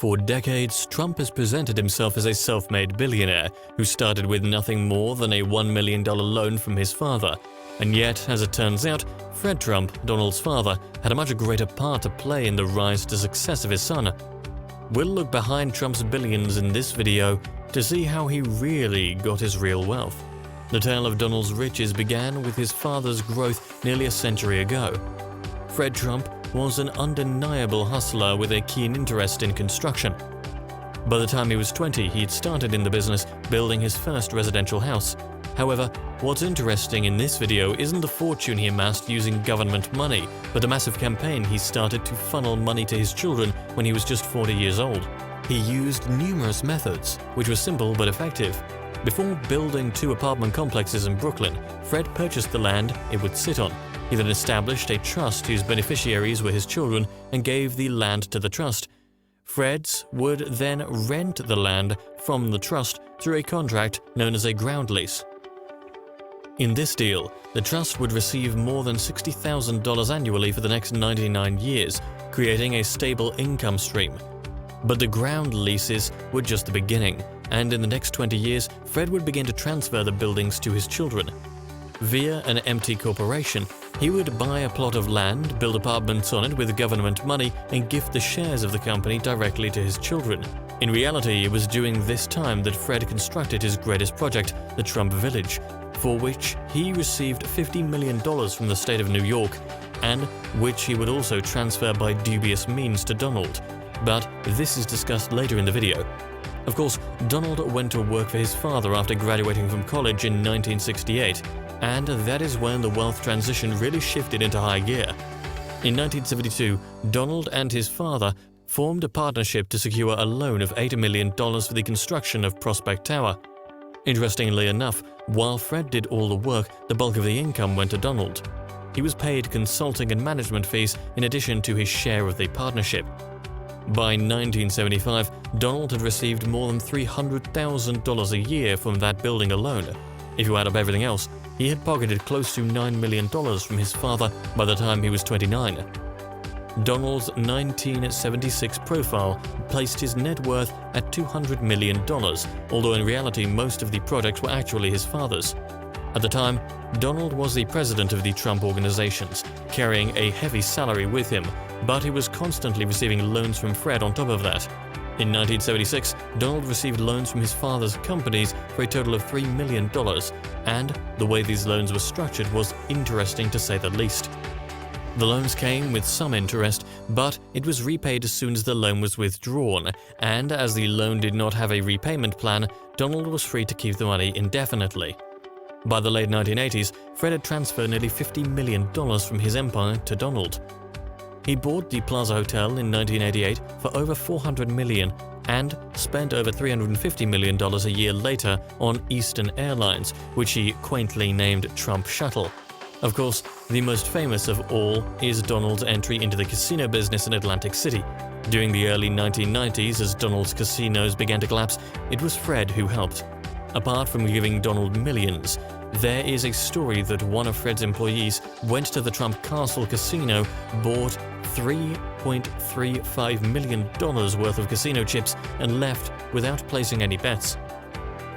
For decades, Trump has presented himself as a self-made billionaire who started with nothing more than a $1 million loan from his father. And yet, as it turns out, Fred Trump, Donald's father, had a much greater part to play in the rise to success of his son. We'll look behind Trump's billions in this video to see how he really got his real wealth. The tale of Donald's riches began with his father's growth nearly a century ago. Fred Trump was an undeniable hustler with a keen interest in construction. By the time he was 20, he'd started in the business, building his first residential house. However, what's interesting in this video isn't the fortune he amassed using government money, but a massive campaign he started to funnel money to his children when he was just 40 years old. He used numerous methods, which were simple but effective. Before building 2 apartment complexes in Brooklyn, Fred purchased the land it would sit on. He then established a trust whose beneficiaries were his children and gave the land to the trust. Fred's would then rent the land from the trust through a contract known as a ground lease. In this deal, the trust would receive more than $60,000 annually for the next 99 years, creating a stable income stream. But the ground leases were just the beginning, and in the next 20 years, Fred would begin to transfer the buildings to his children. Via an empty corporation, he would buy a plot of land, build apartments on it with government money, and gift the shares of the company directly to his children. In reality, it was during this time that Fred constructed his greatest project, the Trump Village, for which he received $50 million from the state of New York, and which he would also transfer by dubious means to Donald. But this is discussed later in the video. Of course, Donald went to work for his father after graduating from college in 1968, and that is when the wealth transition really shifted into high gear. In 1972, Donald and his father formed a partnership to secure a loan of $8 million for the construction of Prospect Tower. Interestingly enough, while Fred did all the work, the bulk of the income went to Donald. He was paid consulting and management fees in addition to his share of the partnership. By 1975, Donald had received more than $300,000 a year from that building alone. If you add up everything else, he had pocketed close to $9 million from his father by the time he was 29. Donald's 1976 profile placed his net worth at $200 million, although in reality most of the projects were actually his father's. At the time, Donald was the president of the Trump organizations, carrying a heavy salary with him, but he was constantly receiving loans from Fred on top of that. In 1976, Donald received loans from his father's companies for a total of $3 million, and the way these loans were structured was interesting to say the least. The loans came with some interest, but it was repaid as soon as the loan was withdrawn, and as the loan did not have a repayment plan, Donald was free to keep the money indefinitely. By the late 1980s, Fred had transferred nearly $50 million from his empire to Donald. He bought the Plaza Hotel in 1988 for over $400 million and spent over $350 million a year later on Eastern Airlines, which he quaintly named Trump Shuttle. Of course, the most famous of all is Donald's entry into the casino business in Atlantic City. During the early 1990s, as Donald's casinos began to collapse, it was Fred who helped. Apart from giving Donald millions, there is a story that one of Fred's employees went to the Trump Castle Casino, bought $3.35 million worth of casino chips, and left without placing any bets.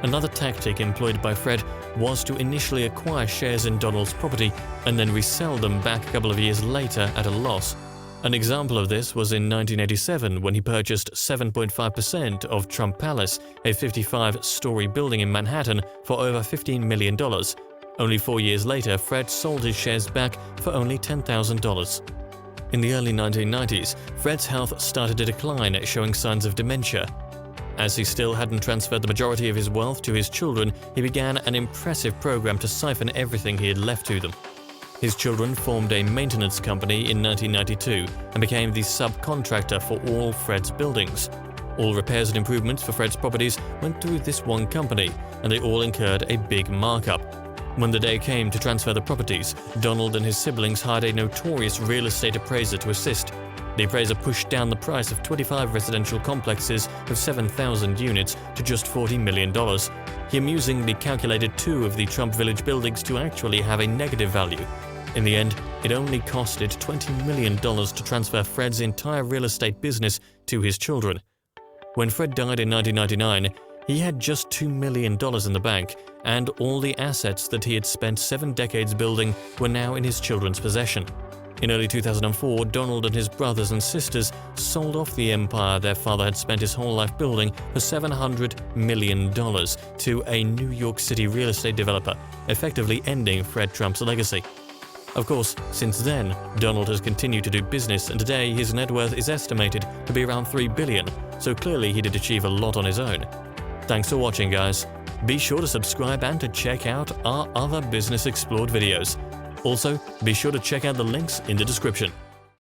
Another tactic employed by Fred was to initially acquire shares in Donald's property and then resell them back a couple of years later at a loss. An example of this was in 1987 when he purchased 7.5% of Trump Palace, a 55-story building in Manhattan, for over $15 million. Only 4 years later, Fred sold his shares back for only $10,000. In the early 1990s, Fred's health started to decline, showing signs of dementia. As he still hadn't transferred the majority of his wealth to his children, he began an impressive program to siphon everything he had left to them. His children formed a maintenance company in 1992 and became the subcontractor for all Fred's buildings. All repairs and improvements for Fred's properties went through this one company, and they all incurred a big markup. When the day came to transfer the properties, Donald and his siblings hired a notorious real estate appraiser to assist. The appraiser pushed down the price of 25 residential complexes of 7,000 units to just $40 million. He amusingly calculated 2 of the Trump Village buildings to actually have a negative value. In the end, it only costed $20 million to transfer Fred's entire real estate business to his children. When Fred died in 1999, he had just $2 million in the bank, and all the assets that he had spent 7 decades building were now in his children's possession. In early 2004, Donald and his brothers and sisters sold off the empire their father had spent his whole life building for $700 million to a New York City real estate developer, effectively ending Fred Trump's legacy. Of course, since then, Donald has continued to do business, and today his net worth is estimated to be around $3 billion, so clearly he did achieve a lot on his own. Thanks for watching, guys. Be sure to subscribe and to check out our other Business Explored videos. Also, be sure to check out the links in the description.